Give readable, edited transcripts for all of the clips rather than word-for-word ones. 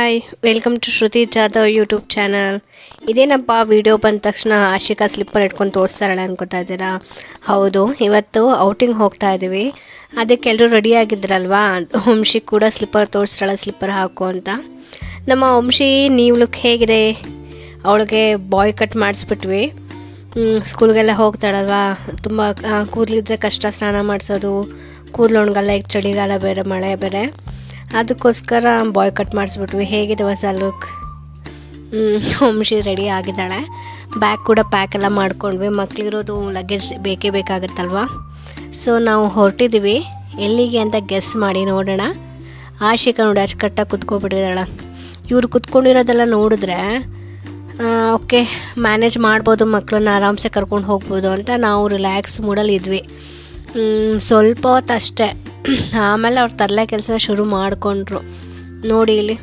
Hi welcome to Shruti Jadhav YouTube channel. ಇದೇನಪ್ಪ video ಬಂದ ತಕ್ಷಣ ಆಶಿಕಾ ಸ್ಲಿಪ್ಪರ್ ಇಟ್ಕೊಂಡು ತೋರಿಸ್ತಾರಲ್ಲ ಅನ್ಕೋತಾ ಇದ್ದೀರಾ? ಹೌದು, ಇವತ್ತು ಔಟಿಂಗ್ ಹೋಗ್ತಾ ಇದ್ದೀವಿ. ಅದಕ್ಕೆ ಎಲ್ಲರೂ ರೆಡಿ ಆಗಿದ್ರಲ್ವಾ, ವಂಶಿ ಕೂಡ ಸ್ಲಿಪ್ಪರ್ ತೋರಿಸ್ತಾಳೆ, ಸ್ಲಿಪ್ಪರ್ ಹಾಕು ಅಂತ. ನಮ್ಮ ವಂಶಿ ನೀವು ಲುಕ್ ಹೇಗಿದೆ? ಅವಳಿಗೆ ಬಾಯ್ ಕಟ್ ಮಾಡಿಸ್ಬಿಟ್ವಿ. ಸ್ಕೂಲ್ಗೆಲ್ಲ ಹೋಗ್ತಾಳಲ್ವಾ, ತುಂಬ ಕೂದಲಿದ್ರೆ ಕಷ್ಟ ಸ್ನಾನ ಮಾಡಿಸೋದು, ಕೂದಲು ಒಣಗಲ್ಲ, ಈಗ ಚಳಿಗಾಲ ಬೇರೆ ಮಳೆ ಬೇರೆ, ಅದಕ್ಕೋಸ್ಕರ ಬಾಯ್ ಕಟ್ ಮಾಡಿಸ್ಬಿಟ್ವಿ. ಹೇಗಿದೆ ಹೊಸ ಲುಕ್? ವಂಶಿ ರೆಡಿ ಆಗಿದ್ದಾಳೆ. ಬ್ಯಾಗ್ ಕೂಡ ಪ್ಯಾಕ್ ಎಲ್ಲ ಮಾಡ್ಕೊಂಡ್ವಿ. ಮಕ್ಕಳಿರೋದು ಲಗೇಜ್ ಬೇಕೇ ಬೇಕಾಗುತ್ತಲ್ವ. ಸೊ ನಾವು ಹೊರಟಿದ್ದೀವಿ. ಎಲ್ಲಿಗೆ ಅಂತ ಗೆಸ್ ಮಾಡಿ ನೋಡೋಣ. ಆಶಿಕಾ ನೋಡಿ ಅಚ್ಚುಕಟ್ಟಾಗಿ ಕುತ್ಕೊಬಿಟ್ಟಿದ್ದಾಳೆ. ಇವ್ರು ಕುತ್ಕೊಂಡಿರೋದೆಲ್ಲ ನೋಡಿದ್ರೆ ಓಕೆ, ಮ್ಯಾನೇಜ್ ಮಾಡ್ಬೋದು, ಮಕ್ಕಳನ್ನ ಆರಾಮ್ಸೆ ಕರ್ಕೊಂಡು ಹೋಗ್ಬೋದು ಅಂತ ನಾವು ರಿಲ್ಯಾಕ್ಸ್ ಮೂಡಲ್ಲಿ ಇದ್ವಿ. ಸ್ವಲ್ಪ ಹೊತ್ತು ಅಷ್ಟೇ, ಆಮೇಲೆ ಅವ್ರು ತರಲೆ ಕೆಲಸ ಶುರು ಮಾಡಿಕೊಂಡ್ರು. ನೋಡಿ, ಇಲ್ಲಿ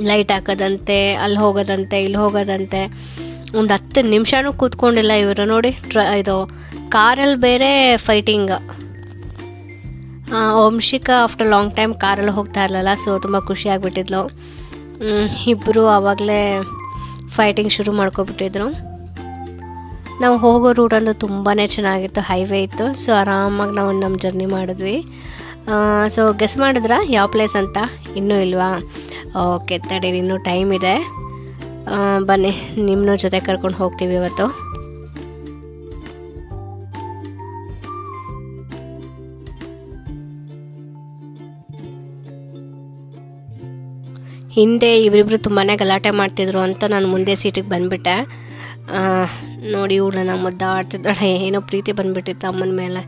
ಲೈಟ್ ಹಾಕೋದಂತೆ, ಅಲ್ಲಿ ಹೋಗೋದಂತೆ, ಇಲ್ಲಿ ಹೋಗೋದಂತೆ. ಒಂದು 10 ನಿಮಿಷನೂ ಕೂತ್ಕೊಂಡಿಲ್ಲ ಇವರು. ನೋಡಿ, ಇದು ಕಾರಲ್ಲಿ ಬೇರೆ fighting. Vanshika after long time ಕಾರಲ್ಲಿ ಹೋಗ್ತಾ ಇರಲಿಲ್ಲ, ಸೊ ತುಂಬ ಖುಷಿಯಾಗಿಬಿಟ್ಟಿದ್ಲು. ಇಬ್ಬರು ಆವಾಗಲೇ ಫೈಟಿಂಗ್ ಶುರು ಮಾಡ್ಕೊಬಿಟ್ಟಿದ್ರು. ನಾವು ಹೋಗೋ ರೂಟ್ ಅಂತೂ ತುಂಬಾ ಚೆನ್ನಾಗಿತ್ತು, ಹೈವೇ ಇತ್ತು. ಸೊ ಆರಾಮಾಗಿ ನಾವು ನಮ್ಮ ಜರ್ನಿ ಮಾಡಿದ್ವಿ. ಸೊ ಗೆಸ್ ಮಾಡಿದ್ರಾ ಯಾವ ಪ್ಲೇಸ್ ಅಂತ? ಇನ್ನೂ ಇಲ್ವಾ? ಓಕೆ, ತಡೀರಿ, ಇನ್ನೂ ಟೈಮ್ ಇದೆ. ಬನ್ನಿ, ನಿಮ್ಮನ್ನ ಜೊತೆ ಕರ್ಕೊಂಡು ಹೋಗ್ತೀವಿ ಇವತ್ತು. ಹಿಂದೆ ಇವರಿಬ್ಬರು ತುಂಬಾ ಗಲಾಟೆ ಮಾಡ್ತಿದ್ರು ಅಂತ ನಾನು ಮುಂದೆ ಸೀಟಿಗೆ ಬಂದುಬಿಟ್ಟೆ. ನೋಡಿ, ಇವಳನ್ನ ಮುದ್ದಾಡ್ತಿದ್ದಾಳೆ. ಏನೋ ಪ್ರೀತಿ ಬಂದುಬಿಟ್ಟಿತ್ತು ಅಮ್ಮನ ಮೇಲೆ.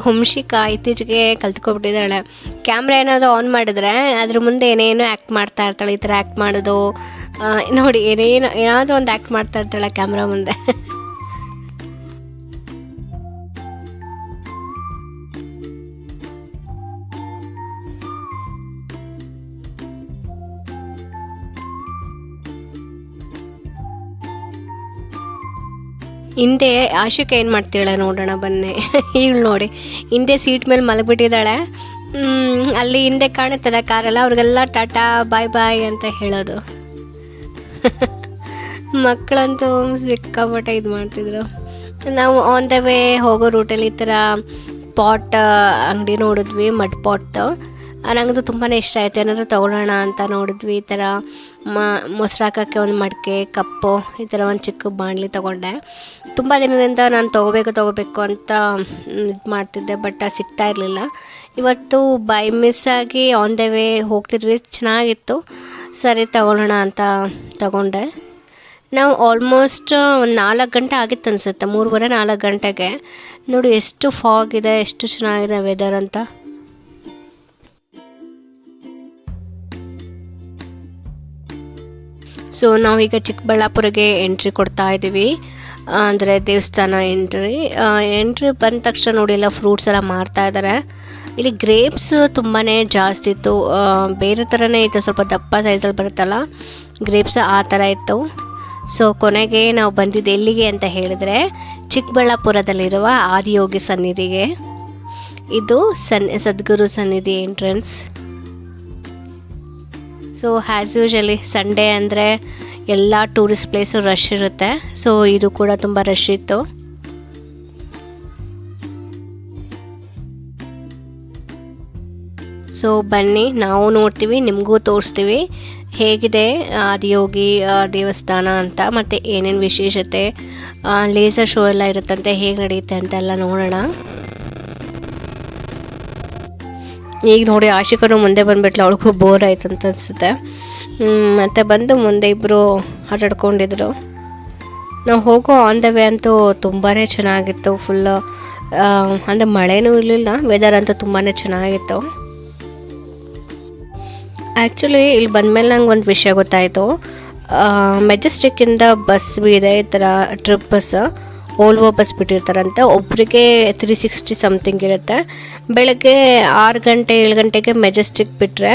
ವಂಶಿಕಾ ಇತ್ತೀಚೆಗೆ ಕಲ್ತ್ಕೊಬಿಟ್ಟಿದ್ದಾಳೆ. ಕ್ಯಾಮ್ರಾ ಏನಾದರೂ ಆನ್ ಮಾಡಿದ್ರೆ ಅದ್ರ ಮುಂದೆ ಏನೇನೋ ಆ್ಯಕ್ಟ್ ಮಾಡ್ತಾ ಇರ್ತಾಳೆ. ಈ ಥರ ಆ್ಯಕ್ಟ್ ಮಾಡೋದು ನೋಡಿ, ಏನಾದರೂ ಒಂದು ಆ್ಯಕ್ಟ್ ಮಾಡ್ತಾ ಇರ್ತಾಳೆ ಕ್ಯಾಮ್ರಾ ಮುಂದೆ. ಹಿಂದೆ ಆಶಿಕಾ ಏನು ಮಾಡ್ತಾಳೆ ನೋಡೋಣ ಬನ್ನಿ. ಈಗ ನೋಡಿ, ಹಿಂದೆ ಸೀಟ್ ಮೇಲೆ ಮಲಗಿಬಿಟ್ಟಿದ್ದಾಳೆ. ಅಲ್ಲಿ ಹಿಂದೆ ಕಾಣುತ್ತಲ್ಲ ಕಾರೆಲ್ಲ, ಅವ್ರಿಗೆಲ್ಲ ಟಾಟಾ ಬಾಯ್ ಬಾಯ್ ಅಂತ ಹೇಳೋದು. ಮಕ್ಕಳಂತೂ ಸಿಕ್ಕಾಪಟ್ಟೆ ಇದು ಮಾಡ್ತಿದ್ರು. ನಾವು ಆನ್ ದ ವೇ ಹೋಗೋ ರೂಟಲ್ಲಿ ಈ ಥರ ಪಾಟ್ ಅಂಗಡಿ ನೋಡಿದ್ವಿ, ಮಡ್ ಪಾಟ್. ನನಗದು ತುಂಬಾ ಇಷ್ಟ ಆಯಿತು. ಏನಾದರೂ ತೊಗೊಳ್ಳೋಣ ಅಂತ ನೋಡಿದ್ವಿ. ಈ ಥರ ಮೊಸರು ಹಾಕೋಕ್ಕೆ ಒಂದು ಮಡಿಕೆ, ಕಪ್ಪು, ಈ ಥರ ಒಂದು ಚಿಕ್ಕ ಬಾಣಲಿ ತೊಗೊಂಡೆ. ತುಂಬ ದಿನದಿಂದ ನಾನು ತೊಗೋಬೇಕು ಅಂತ ಇದು ಮಾಡ್ತಿದ್ದೆ, ಬಟ್ ಸಿಗ್ತಾ ಇರಲಿಲ್ಲ. ಇವತ್ತು ಬೈ ಮಿಸ್ಸಾಗಿ ಆನ್ ದ ವೇ ಹೋಗ್ತಿದ್ವಿ, ಚೆನ್ನಾಗಿತ್ತು. ಸರಿ ತೊಗೊಳ್ಳೋಣ ಅಂತ ತೊಗೊಂಡೆ. ನಾವು ಆಲ್ಮೋಸ್ಟ್ ಒಂದು 4 ಗಂಟೆ ಆಗಿತ್ತು ಅನಿಸುತ್ತೆ, 3:30-4 ಗಂಟೆಗೆ. ನೋಡಿ ಎಷ್ಟು ಫಾಗ್ ಇದೆ, ಎಷ್ಟು ಚೆನ್ನಾಗಿದೆ ವೆದರ್ ಅಂತ. ಸೊ ನಾವೀಗ ಚಿಕ್ಕಬಳ್ಳಾಪುರಕ್ಕೆ ಎಂಟ್ರಿ ಕೊಡ್ತಾ ಇದ್ದೀವಿ, ಅಂದರೆ ದೇವಸ್ಥಾನ ಎಂಟ್ರಿ ಬಂದ ತಕ್ಷಣ ನೋಡಿ ಎಲ್ಲ ಫ್ರೂಟ್ಸ್ ಎಲ್ಲ ಮಾರ್ತಾ ಇದ್ದಾರೆ. ಇಲ್ಲಿ ಗ್ರೇಪ್ಸ್ ತುಂಬಾ ಜಾಸ್ತಿ ಇತ್ತು, ಬೇರೆ ಥರನೇ ಇತ್ತು, ಸ್ವಲ್ಪ ದಪ್ಪ ಸೈಜಲ್ಲಿ ಬರುತ್ತಲ್ಲ ಗ್ರೇಪ್ಸ್, ಆ ಥರ ಇತ್ತು. ಸೊ ಕೊನೆಗೆ ನಾವು ಬಂದಿದ್ದು ಎಲ್ಲಿಗೆ ಅಂತ ಹೇಳಿದರೆ, ಚಿಕ್ಕಬಳ್ಳಾಪುರದಲ್ಲಿರುವ ಆದಿಯೋಗಿ ಸನ್ನಿಧಿಗೆ. ಇದು ಸದ್ಗುರು ಸನ್ನಿಧಿ entrance. So as usually Sunday ಅಂದರೆ ಎಲ್ಲ ಟೂರಿಸ್ಟ್ ಪ್ಲೇಸು ರಶ್ ಇರುತ್ತೆ. ಸೊ ಇದು ಕೂಡ ತುಂಬ ರಶ್ ಇತ್ತು. ಸೊ ಬನ್ನಿ, ನಾವು ನೋಡ್ತೀವಿ, ನಿಮಗೂ ತೋರಿಸ್ತೀವಿ ಹೇಗಿದೆ ಆದಿಯೋಗಿ ದೇವಸ್ಥಾನ ಅಂತ, ಮತ್ತು ಏನೇನು ವಿಶೇಷತೆ, ಲೇಸರ್ ಶೋ ಎಲ್ಲ ಇರುತ್ತಂತೆ, ಹೇಗೆ ನಡೆಯುತ್ತೆ ಅಂತೆಲ್ಲ ನೋಡೋಣ. ಈಗ ನೋಡಿ, ಆಶಿಕನು ಮುಂದೆ ಬಂದುಬಿಟ್ಲು, ಅವಳಿಗೂ ಬೋರ್ ಆಯ್ತು ಅಂತ ಅನಿಸುತ್ತೆ. ಮತ್ತು ಬಂದು ಮುಂದೆ ಇಬ್ಬರು ಆಟಾಡ್ಕೊಂಡಿದ್ರು. ನಾವು ಹೋಗೋ ಆನ್ ದ ವೇ ಅಂತೂ ತುಂಬಾ ಚೆನ್ನಾಗಿತ್ತು. ಫುಲ್ಲು ಅಂದರೆ ಮಳೆನೂ ಇರಲಿಲ್ಲ, ವೆದರ್ ಅಂತೂ ತುಂಬಾ ಚೆನ್ನಾಗಿತ್ತು. ಆ್ಯಕ್ಚುಲಿ ಇಲ್ಲಿ ಬಂದಮೇಲೆ ನಂಗೆ ಒಂದು ವಿಷಯ ಗೊತ್ತಾಯಿತು. ಮೆಜೆಸ್ಟಿಕ್ಕಿಂದ ಬಸ್ ಇದೆ, ಈ ಥರ ಟ್ರಿಪ್ ಬಸ್. ಓಲ್ವೋ ಬಸ್ ಬಿಟ್ಟಿರ್ತಾರಂತೆ. ಒಬ್ಬರಿಗೆ 360 ಸಮಥಿಂಗ್ ಇರುತ್ತೆ. ಬೆಳಗ್ಗೆ 6 ಗಂಟೆ 7 ಗಂಟೆಗೆ ಮೆಜೆಸ್ಟಿಕ್ ಬಿಟ್ಟರೆ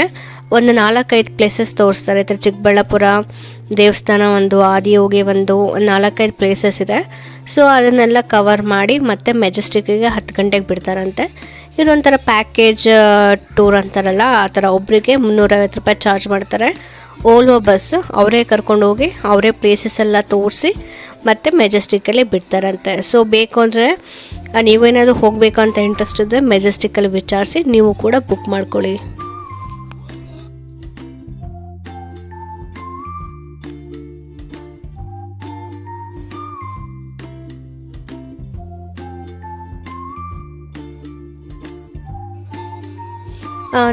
ಒಂದು 4-5 ಪ್ಲೇಸಸ್ ತೋರಿಸ್ತಾರೆ. ಈ ಚಿಕ್ಕಬಳ್ಳಾಪುರ ದೇವಸ್ಥಾನ ಒಂದು, ಆದಿಯೋಗಿ ಒಂದು 4-5 ಪ್ಲೇಸಸ್ ಇದೆ. ಸೊ ಅದನ್ನೆಲ್ಲ ಕವರ್ ಮಾಡಿ ಮತ್ತೆ ಮೆಜೆಸ್ಟಿಕ್ಕಿಗೆ 10 ಗಂಟೆಗೆ ಬಿಡ್ತಾರಂತೆ. ಇದೊಂಥರ ಪ್ಯಾಕೇಜ್ ಟೂರ್ ಅಂತಾರಲ್ಲ, ಆ ಥರ ಒಬ್ಬರಿಗೆ 350 ರೂಪಾಯಿ ಚಾರ್ಜ್ ಮಾಡ್ತಾರೆ. ಓಲ್ವೋ ಬಸ್ ಅವರೇ ಕರ್ಕೊಂಡು ಹೋಗಿ ಅವರೇ ಪ್ಲೇಸಸ್ ಎಲ್ಲ ತೋರಿಸಿ ಮತ್ತು ಮೆಜೆಸ್ಟಿಕ್ಕಲ್ಲಿ ಬಿಡ್ತಾರಂತೆ. ಸೊ ಬೇಕು ಅಂದರೆ ನೀವೇನಾದರೂ ಹೋಗಬೇಕು ಅಂತ ಇಂಟ್ರೆಸ್ಟ್ ಇದ್ದರೆ ಮೆಜೆಸ್ಟಿಕ್ಕಲ್ಲಿ ವಿಚಾರಿಸಿ ನೀವು ಕೂಡ ಬುಕ್ ಮಾಡ್ಕೊಳ್ಳಿ.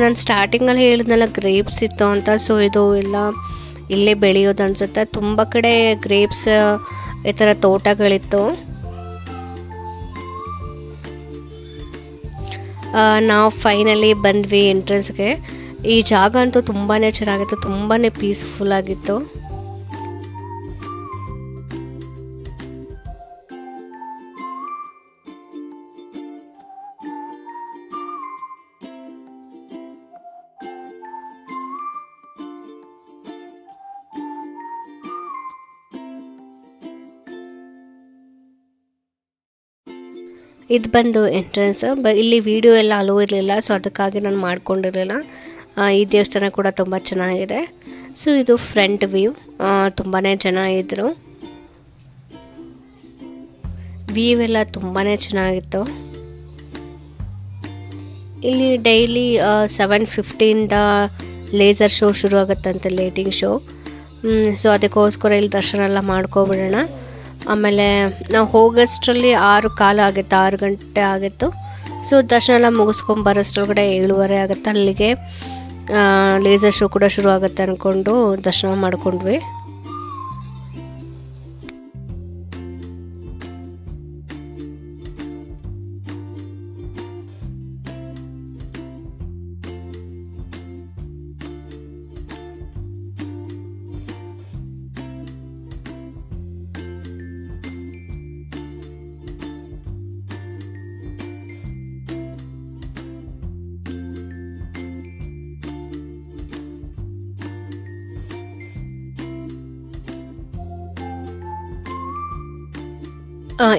ನಾನು ಸ್ಟಾರ್ಟಿಂಗಲ್ಲಿ ಹೇಳಿದ್ನಲ್ಲ ಗ್ರೇಪ್ಸ್ ಇತ್ತು ಅಂತ. ಸೊ ಇದು ಎಲ್ಲ ಇಲ್ಲೇ ಬೆಳೆಯೋದು ಅನಿಸುತ್ತೆ. ತುಂಬ ಕಡೆ ಗ್ರೇಪ್ಸ್ ಈ ಥರ ತೋಟಗಳಿತ್ತು. ನಾವು ಫೈನಲಿ ಬಂದ್ವಿ ಎಂಟ್ರೆನ್ಸ್ಗೆ. ಈ ಜಾಗ ಅಂತೂ ತುಂಬಾ ಚೆನ್ನಾಗಿತ್ತು, ತುಂಬಾ ಪೀಸ್ಫುಲ್ ಆಗಿತ್ತು. ಇದು ಬಂದು ಎಂಟ್ರೆನ್ಸ್. ಇಲ್ಲಿ ವಿಡಿಯೋ ಎಲ್ಲ ಅಲೋ ಇರಲಿಲ್ಲ, ಸೊ ಅದಕ್ಕಾಗಿ ನಾನು ಮಾಡ್ಕೊಂಡಿರಲಿಲ್ಲ. ಈ ದೇವಸ್ಥಾನ ಕೂಡ ತುಂಬ ಚೆನ್ನಾಗಿದೆ. ಸೊ ಇದು ಫ್ರಂಟ್ ವ್ಯೂ. ತುಂಬಾ ಜನ ಇದ್ದರು. ವ್ಯೂ ಎಲ್ಲ ತುಂಬಾ ಚೆನ್ನಾಗಿತ್ತು. ಇಲ್ಲಿ ಡೈಲಿ 7:50 ಲೇಸರ್ ಶೋ ಶುರು ಆಗುತ್ತಂತೆ, ಲೈಟಿಂಗ್ ಶೋ. ಸೊ ಅದಕ್ಕೋಸ್ಕರ ಇಲ್ಲಿ ದರ್ಶನ ಎಲ್ಲ ಮಾಡ್ಕೊಬಿಡೋಣ. ಆಮೇಲೆ ನಾವು ಹೋಗೋಷ್ಟರಲ್ಲಿ 6:15 ಆಗಿತ್ತು, 6 ಗಂಟೆ ಆಗಿತ್ತು. ಸೊ ದರ್ಶನ ಎಲ್ಲ ಮುಗಿಸ್ಕೊಂಡು ಬರೋಷ್ಟರೊಳಗಡೆ 7:30 ಆಗುತ್ತೆ. ಅಲ್ಲಿಗೆ ಲೇಸರ್ ಶೋ ಕೂಡ ಶುರು ಆಗುತ್ತೆ ಅಂದ್ಕೊಂಡು ದರ್ಶನ ಮಾಡ್ಕೊಂಡ್ವಿ.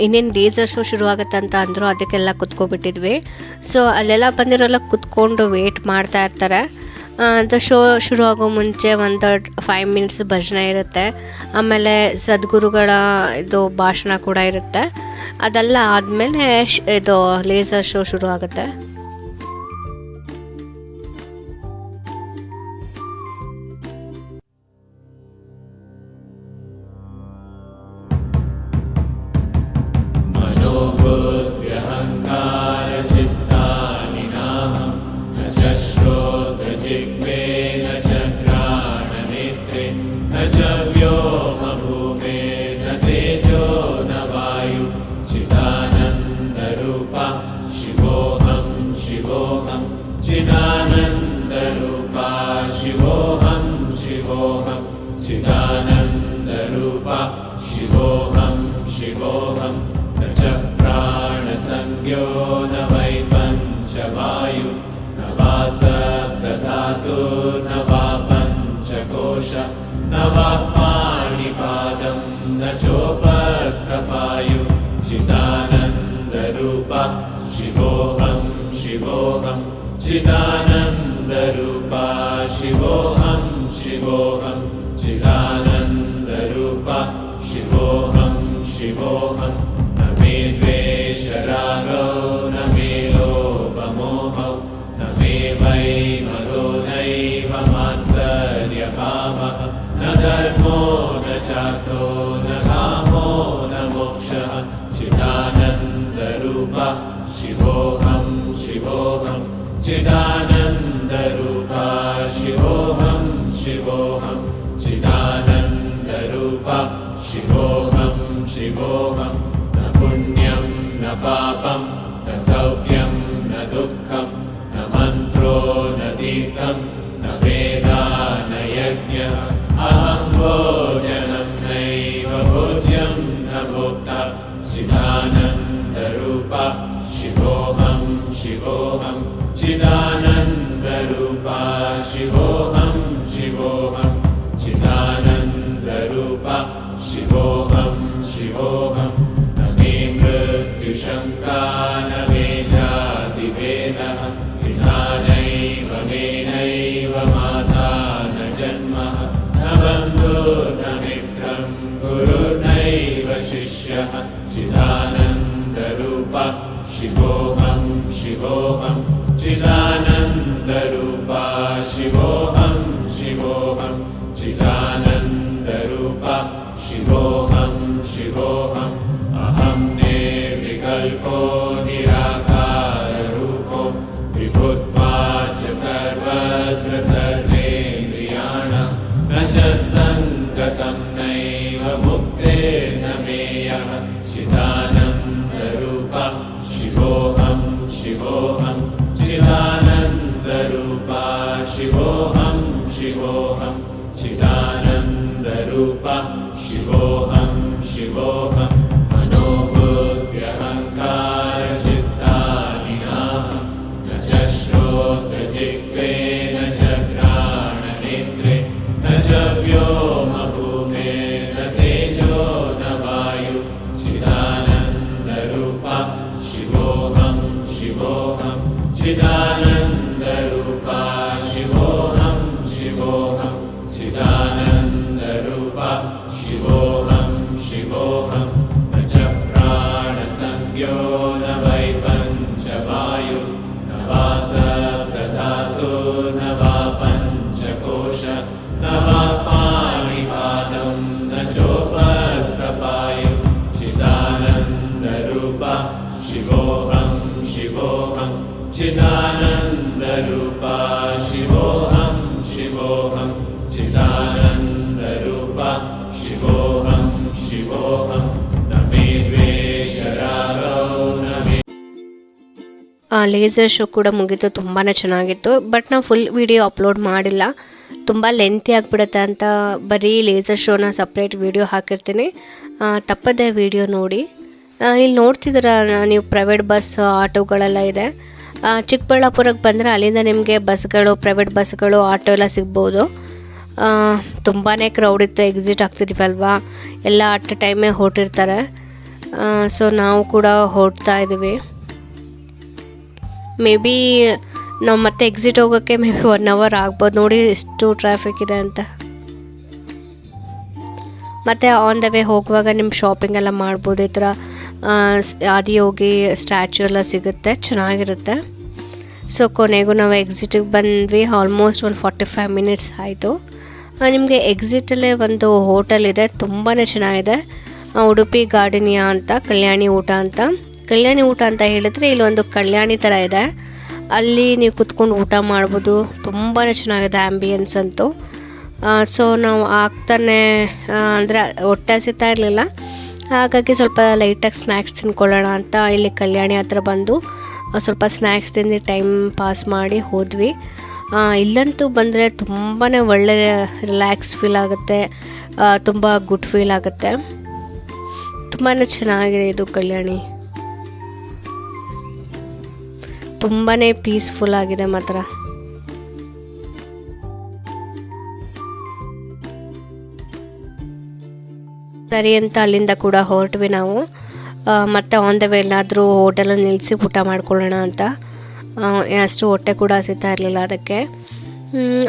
ಇನ್ನೇನು ಲೇಸರ್ ಶೋ ಶುರು ಆಗುತ್ತೆ ಅಂತ ಅಂದರು. ಅದಕ್ಕೆಲ್ಲ ಕುತ್ಕೊಬಿಟ್ಟಿದ್ವಿ. ಸೊ ಅಲ್ಲೆಲ್ಲ ಬಂದಿರೋಲ್ಲ ಕುತ್ಕೊಂಡು ವೇಟ್ ಮಾಡ್ತಾ ಇರ್ತಾರೆ. ಶೋ ಶುರು ಆಗೋ ಮುಂಚೆ ಒಂದು 5 ಮಿನಿಟ್ಸ್ ಭಜನೆ ಇರುತ್ತೆ. ಆಮೇಲೆ ಸದ್ಗುರುಗಳ ಇದು ಭಾಷಣ ಕೂಡ ಇರುತ್ತೆ. ಅದೆಲ್ಲ ಆದಮೇಲೆ ಇದು ಲೇಸರ್ ಶೋ ಶುರು ಆಗುತ್ತೆ. शिवोऽहं न च प्राणसंज्ञो न वै पञ्चवायु न वा सप्तधातुर्न वा पञ्चकोश न वा पाणिपादं न चोपस्थपायु चिदानन्दरूपा शिवोऽहं शिवोऽहं चिदानन्दरूपा शिवोऽहं शिवोऽहं चिदानन्दरूपा शिवोऽहं शिवोऽहं न मे द्वेषरागो न मे लोभमोहौ न मे वै मदो नैव मात्सर्यभावः न धर्मो न चार्थो न कामो न मोक्षः चिदानन्दरूपा शिवोऽहं शिवोऽहं चिदानन्दरूपा शिवोऽहं शिवोऽहं चिदानन्दरूपा शिवोऽहं शिवोऽहं न पुण्यं न पापं न सौख्यं न दुःखं न मन्त्रो न तीर्थं न वेदा न यज्ञः अहं भोजनं नैव भोज्यं न भोक्ता शिवोऽहं चिदानन्दरूपा शिवोऽहं शिवोऽहं चिदानन्दरूपा शिवोऽहं शिवोऽहं न मे मृत्युशङ्का न मे जातिभेदः विनानैव मेनैव माता न जन्मः न बन्धुर्न मित्रं गुरुर्नैव शिष्यः चिदानन्दरूपा शिवोऽहं शिवोऽहं चिदानन्दरूपा शिवोऽहं शिवोऽहं चिदानन्दरूपा शिवोऽहं शिवोऽहम् अहं निर्विकल्पो निराकाररूपो विभुत्वा च सर्वत्र सर्वेन्द्रियाणां न च सङ्गतं नैव मुक्तिर्न मेयः चिदानन्दरूपा शिवोऽहं शिवोऽहं चिदानन्दरूपा शिवोऽहं शिवोऽहं चिदानन्दरूपा शिवोऽहं शिवोऽहं मनोबुद्ध्यहङ्कारचित्तानि नाहं न च श्रोत्रजिह्वे न च घ्राणनेत्रे न च व्योमभूमिर्न तेजो न वायु चिदानन्दरूपा शिवोऽहं शिवोऽहं चिदानन्दरूपा शिवोऽहं शिवोऽहं चिदानन्दरूपा शिवोऽहं शिवोऽहं न च प्राणसंज्ञो न वै पञ्चवायु न वा सप्तधातुर्न वा पञ्चकोश न वा पाणिपादं न चोपस्थपायु चिदानन्दरूपा शिवोऽहं शिवोऽहं चिदानन्दरूपा शिवोऽहं शिवोऽहं चिदानन्दरूपा शिवोऽहं शिवोऽहं न मे द्वेषरागौ न मे ಲೇಸರ್ ಶೋ ಕೂಡ ಮುಗೀತು. ತುಂಬಾ ಚೆನ್ನಾಗಿತ್ತು. ಬಟ್ ನಾವು ಫುಲ್ ವಿಡಿಯೋ ಅಪ್ಲೋಡ್ ಮಾಡಿಲ್ಲ, ತುಂಬ ಲೆಂತಿ ಆಗಿಬಿಡುತ್ತೆ ಅಂತ ಬರೀ ಲೇಸರ್ ಶೋನ ಸಪ್ರೇಟ್ ವಿಡಿಯೋ ಹಾಕಿರ್ತೀನಿ. ತಪ್ಪದೆ ವಿಡಿಯೋ ನೋಡಿ. ಇಲ್ಲಿ ನೋಡ್ತಿದ್ದೀರ ನೀವು, ಪ್ರೈವೇಟ್ ಬಸ್ ಆಟೋಗಳೆಲ್ಲ ಇದೆ. ಚಿಕ್ಕಬಳ್ಳಾಪುರಕ್ಕೆ ಬಂದರೆ ಅಲ್ಲಿಂದ ನಿಮಗೆ ಬಸ್ಗಳು, ಪ್ರೈವೇಟ್ ಬಸ್ಗಳು, ಆಟೋ ಎಲ್ಲ ಸಿಗ್ಬೋದು. ತುಂಬಾ ಕ್ರೌಡ್ ಇತ್ತು. ಎಕ್ಸಿಟ್ ಆಗ್ತಿದ್ದೀವಲ್ವಾ, ಎಲ್ಲ ಅಟ್ ಟೈಮೇ ಹೊರಟಿರ್ತಾರೆ. ಸೊ ನಾವು ಕೂಡ ಹೊರಡ್ತಾ ಇದ್ದೀವಿ. ಮೇ ಬಿ ನಾವು ಮತ್ತೆ ಎಕ್ಸಿಟ್ ಹೋಗೋಕ್ಕೆ ಮೇ ಬಿ 1 hour ಆಗ್ಬೋದು. ನೋಡಿ ಎಷ್ಟು ಟ್ರಾಫಿಕ್ ಇದೆ ಅಂತ. ಮತ್ತು ಆನ್ ದ ವೇ ಹೋಗುವಾಗ ನಿಮ್ಮ ಶಾಪಿಂಗ್ ಎಲ್ಲ ಮಾಡ್ಬೋದು. ಈ ಥರ ಆದಿಯೋಗಿ ಸ್ಟ್ಯಾಚ್ಯೂ ಎಲ್ಲ ಸಿಗುತ್ತೆ, ಚೆನ್ನಾಗಿರುತ್ತೆ. ಸೊ ಕೊನೆಗೂ ನಾವು ಎಕ್ಸಿಟಿಗೆ ಬಂದ್ವಿ. ಆಲ್ಮೋಸ್ಟ್ ಒಂದು 45 minutes ಆಯಿತು. ನಿಮಗೆ ಎಕ್ಸಿಟಲ್ಲೇ ಒಂದು ಹೋಟೆಲ್ ಇದೆ, ತುಂಬಾ ಚೆನ್ನಾಗಿದೆ. ಉಡುಪಿ ಗಾರ್ಡನಿಯಾ ಅಂತ, ಕಲ್ಯಾಣಿ ಊಟ ಅಂತ. ಕಲ್ಯಾಣಿ ಊಟ ಅಂತ ಹೇಳಿದ್ರೆ ಇಲ್ಲೊಂದು ಕಲ್ಯಾಣಿ ಥರ ಇದೆ, ಅಲ್ಲಿ ನೀವು ಕುತ್ಕೊಂಡು ಊಟ ಮಾಡ್ಬೋದು. ತುಂಬಾ ಚೆನ್ನಾಗಿದೆ ಆ್ಯಂಬಿಯನ್ಸ್ ಅಂತೂ. ಸೊ ನಾವು ಆಗ್ತಾನೆ ಅಂದರೆ ಹೊಟ್ಟೆ ಹಸಿತಾ ಇರಲಿಲ್ಲ, ಹಾಗಾಗಿ ಸ್ವಲ್ಪ ಲೈಟಾಗಿ ಸ್ನ್ಯಾಕ್ಸ್ ತಿನ್ಕೊಳ್ಳೋಣ ಅಂತ ಇಲ್ಲಿ ಕಲ್ಯಾಣಿ ಹತ್ರ ಬಂದು ಸ್ವಲ್ಪ ಸ್ನ್ಯಾಕ್ಸ್ ತಿಂದು ಟೈಮ್ ಪಾಸ್ ಮಾಡಿ ಹೋದ್ವಿ. ಇಲ್ಲಂತೂ ಬಂದರೆ ತುಂಬಾ ಒಳ್ಳೆ ರಿಲ್ಯಾಕ್ಸ್ ಫೀಲ್ ಆಗುತ್ತೆ, ತುಂಬ ಗುಡ್ ಫೀಲ್ ಆಗುತ್ತೆ. ತುಂಬಾ ಚೆನ್ನಾಗಿದೆ ಇದು ಕಲ್ಯಾಣಿ, ತುಂಬಾ ಪೀಸ್ಫುಲ್ ಆಗಿದೆ ಮಾತ್ರ. ಸರಿ ಅಂತ ಅಲ್ಲಿಂದ ಕೂಡ ಹೊರಟ್ವಿ ನಾವು. ಮತ್ತು ಆನ್ ದ ವೇ ಎಲ್ಲಾದರೂ ಹೋಟೆಲಲ್ಲಿ ನಿಲ್ಲಿಸಿ ಊಟ ಮಾಡ್ಕೊಳ್ಳೋಣ ಅಂತ. ಅಷ್ಟು ಹೊಟ್ಟೆ ಕೂಡ ಹಸಿತಾ ಇರಲಿಲ್ಲ, ಅದಕ್ಕೆ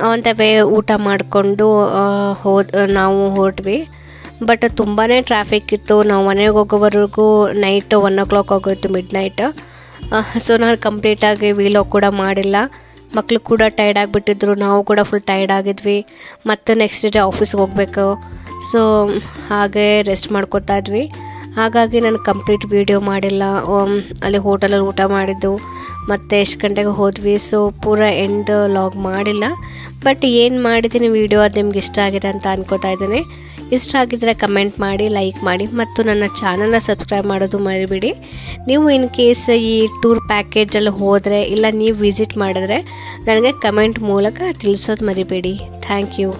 ಆನ್ ದ ವೇ ಊಟ ಮಾಡಿಕೊಂಡು ನಾವು ಹೊರಟ್ವಿ. ಬಟ್ ತುಂಬಾ ಟ್ರಾಫಿಕ್ ಇತ್ತು. ನಾವು ಮನೆಗೆ ಹೋಗೋವರೆಗೂ ನೈಟ್ 1 o'clock ಆಗೋಯ್ತು, ಮಿಡ್ ನೈಟ್. ಸೊ ನಾನು ಕಂಪ್ಲೀಟಾಗಿ ವೀಲಾಗ್ ಕೂಡ ಮಾಡಿಲ್ಲ. ಮಕ್ಕಳು ಕೂಡ ಟೈರ್ಡ್ ಆಗಿಬಿಟ್ಟಿದ್ರು, ನಾವು ಕೂಡ ಫುಲ್ ಟೈರ್ಡ್ ಆಗಿದ್ವಿ. ಮತ್ತು ನೆಕ್ಸ್ಟ್ ಡೇ ಆಫೀಸ್ಗೆ ಹೋಗಬೇಕು. ಸೊ ಹಾಗೆ ರೆಸ್ಟ್ ಮಾಡ್ಕೋತಾ ಇದ್ವಿ. ಹಾಗಾಗಿ ನಾನು ಕಂಪ್ಲೀಟ್ ವೀಡಿಯೋ ಮಾಡಿಲ್ಲ. ಅಲ್ಲಿ ಹೋಟೆಲಲ್ಲಿ ಊಟ ಮಾಡಿದ್ದು ಮತ್ತು ಎಷ್ಟು ಗಂಟೆಗೆ ಹೋದ್ವಿ, ಸೊ ಪೂರ ಎಂಡ್ ಲಾಗ್ ಮಾಡಿಲ್ಲ. ಬಟ್ ಏನು ಮಾಡಿದ್ದೀನಿ ವೀಡಿಯೋ ಅದು ನಿಮ್ಗೆ ಇಷ್ಟ ಆಗಿದೆ ಅಂತ ಅನ್ಕೋತಾ ಇದ್ದೀನಿ. ಇಷ್ಟ ಆಗಿದ್ದರೆ ಕಮೆಂಟ್ ಮಾಡಿ, ಲೈಕ್ ಮಾಡಿ ಮತ್ತು ನನ್ನ ಚಾನಲ್ನ ಸಬ್ಸ್ಕ್ರೈಬ್ ಮಾಡೋದು ಮರಿಬೇಡಿ. ನೀವು ಇನ್ ಕೇಸ್ ಈ ಟೂರ್ ಪ್ಯಾಕೇಜಲ್ಲಿ ಹೋದರೆ ಇಲ್ಲ ನೀವು ವಿಸಿಟ್ ಮಾಡಿದ್ರೆ ನನಗೆ ಕಮೆಂಟ್ ಮೂಲಕ ತಿಳಿಸೋದು ಮರಿಬೇಡಿ. Thank you.